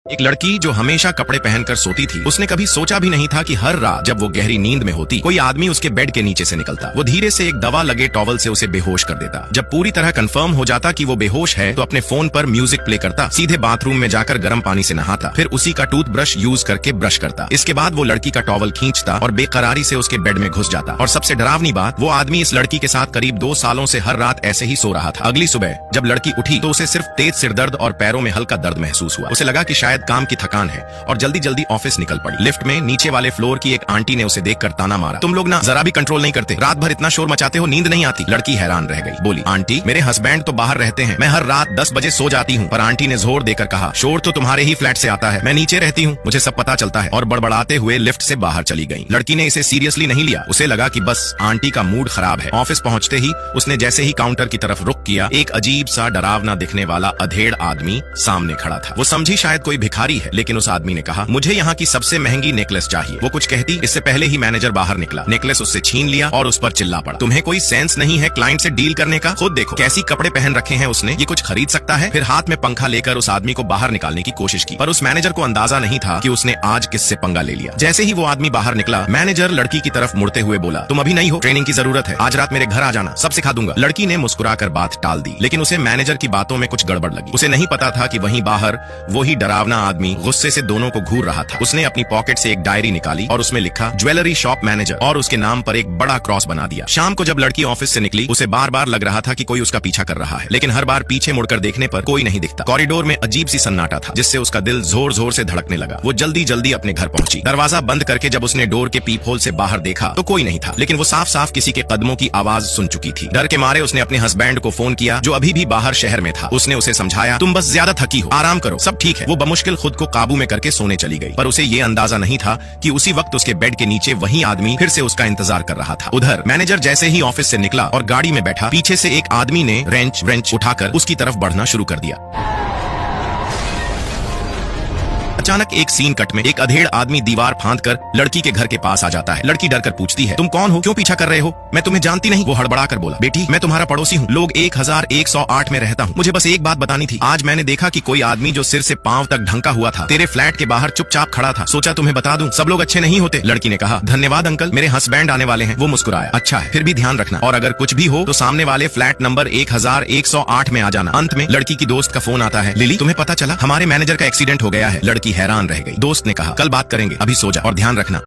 एक लड़की जो हमेशा कपड़े पहनकर सोती थी, उसने कभी सोचा भी नहीं था कि हर रात जब वो गहरी नींद में होती, कोई आदमी उसके बेड के नीचे से निकलता। वो धीरे से एक दवा लगे टॉवल से उसे बेहोश कर देता। जब पूरी तरह कंफर्म हो जाता कि वो बेहोश है, तो अपने फोन पर म्यूजिक प्ले करता, सीधे बाथरूम में जाकर गर्म पानी से नहाता, फिर उसी का टूथब्रश यूज करके ब्रश करता। इसके बाद वो लड़की का टॉवल खींचता और बेकरारी से उसके बेड में घुस जाता। और सबसे डरावनी बात, वो आदमी इस लड़की के साथ करीब 2 सालों से हर रात ऐसे ही सो रहा था। अगली सुबह जब लड़की उठी तो उसे सिर्फ तेज सिरदर्द और पैरों में हल्का दर्द महसूस हुआ। उसे लगा कि शायद काम की थकान और जल्दी जल्दी ऑफिस निकल पड़ी। लिफ्ट में नीचे वाले फ्लोर की एक आंटी ने उसे देखकर ताना मारा, तुम लोग ना जरा भी कंट्रोल नहीं करते, रात भर इतना शोर मचाते हो, नींद नहीं आती। लड़की हैरान रह गई, बोली, आंटी मेरे हस्बैंड तो बाहर रहते हैं, मैं हर रात 10 बजे सो जाती हूँ। पर आंटी ने जोर देकर कहा, शोर तो तुम्हारे ही फ्लैट से आता है, मैं नीचे रहती हूँ, मुझे सब पता चलता है। और बड़बड़ाते हुए लिफ्ट से बाहर चली गई। लड़की ने इसे सीरियसली नहीं लिया, उसे लगा कि बस आंटी का मूड खराब है। ऑफिस पहुंचते ही उसने जैसे ही काउंटर की तरफ रुख किया, एक अजीब सा डरावना दिखने वाला अधेड़ आदमी सामने खड़ा था। वो समझी शायद कोई भिखारी है, लेकिन उस आदमी ने कहा, मुझे यहाँ की सबसे महंगी नेकलेस चाहिए। वो कुछ कहती, इससे पहले ही मैनेजर बाहर निकला, नेकलेस उससे छीन लिया और उस पर चिल्ला पड़ा, तुम्हें कोई सेंस नहीं है क्लाइंट से डील करने का? खुद देखो कैसी कपड़े पहन रखे हैं उसने, ये कुछ खरीद सकता है? फिर हाथ में पंखा लेकर उस आदमी को बाहर निकालने की कोशिश की, पर उस मैनेजर को अंदाजा नहीं था कि उसने आज किससे पंगा ले लिया। जैसे ही वो आदमी बाहर निकला, मैनेजर लड़की की तरफ मुड़ते हुए बोला, तुम अभी नहीं हो, ट्रेनिंग की जरूरत है, आज रात मेरे घर आ जाना, सब सिखा दूंगा। लड़की ने मुस्कुराकर बात टाल दी, लेकिन उसे मैनेजर की बातों में कुछ गड़बड़ लगी। उसे नहीं पता था कि वहीं बाहर वही डरावना आदमी गुस्से से दोनों को घूर रहा था। उसने अपनी पॉकेट से एक डायरी निकाली और उसमें लिखा, ज्वेलरी शॉप मैनेजर, और उसके नाम पर एक बड़ा क्रॉस बना दिया। शाम को जब लड़की ऑफिस से निकली, उसे बार बार लग रहा था कि कोई उसका पीछा कर रहा है, लेकिन हर बार पीछे मुड़कर देखने पर कोई नहीं दिखता। कॉरिडोर में अजीब सी सन्नाटा था, जिससे उसका दिल जोर जोर से धड़कने लगा। वो जल्दी जल्दी अपने घर पहुंची। दरवाजा बंद करके जब उसने डोर के पीप होल से बाहर देखा तो कोई नहीं था, लेकिन वो साफ साफ किसी के कदमों की आवाज सुन चुकी थी। डर के मारे उसने अपने हस्बैंड को फोन किया, जो अभी भी बाहर शहर में था। उसने उसे समझाया, तुम बस ज्यादा थकी हो, आराम करो, सब ठीक है। वो बमुश्किल खुद को काबू में करके सोने चली गई, पर उसे ये अंदाजा नहीं था कि उसी वक्त उसके बेड के नीचे वही आदमी फिर से उसका इंतजार कर रहा था। उधर मैनेजर जैसे ही ऑफिस से निकला और गाड़ी में बैठा, पीछे से एक आदमी ने रेंच उठाकर उसकी तरफ बढ़ना शुरू कर दिया। अचानक एक सीन कट में एक अधेड़ आदमी दीवार फांदकर लड़की के घर के पास आ जाता है। लड़की डरकर पूछती है, तुम कौन हो, क्यों पीछा कर रहे हो? मैं तुम्हें जानती नहीं। वो हड़बड़ाकर बोला, बेटी मैं तुम्हारा पड़ोसी हूँ, लोग 1108 में रहता हूँ, मुझे बस एक बात बतानी थी। आज मैंने देखा कि कोई आदमी जो सिर से पांव तक ढंका हुआ था तेरे फ्लैट के बाहर चुपचाप खड़ा था, सोचा तुम्हें बता दूं, सब लोग अच्छे नहीं होते। लड़की ने कहा, धन्यवाद अंकल, मेरे हस्बैंड आने वाले हैं। वो मुस्कुराया, अच्छा है, फिर भी ध्यान रखना, और अगर कुछ भी हो तो सामने वाले फ्लैट नंबर 1108 में आ जाना। अंत में लड़की की दोस्त का फोन आता है, लिली तुम्हें पता चला हमारे मैनेजर का एक्सीडेंट हो गया है। लड़की हैरान रह गई। दोस्त ने कहा, कल बात करेंगे, अभी सो जा और ध्यान रखना।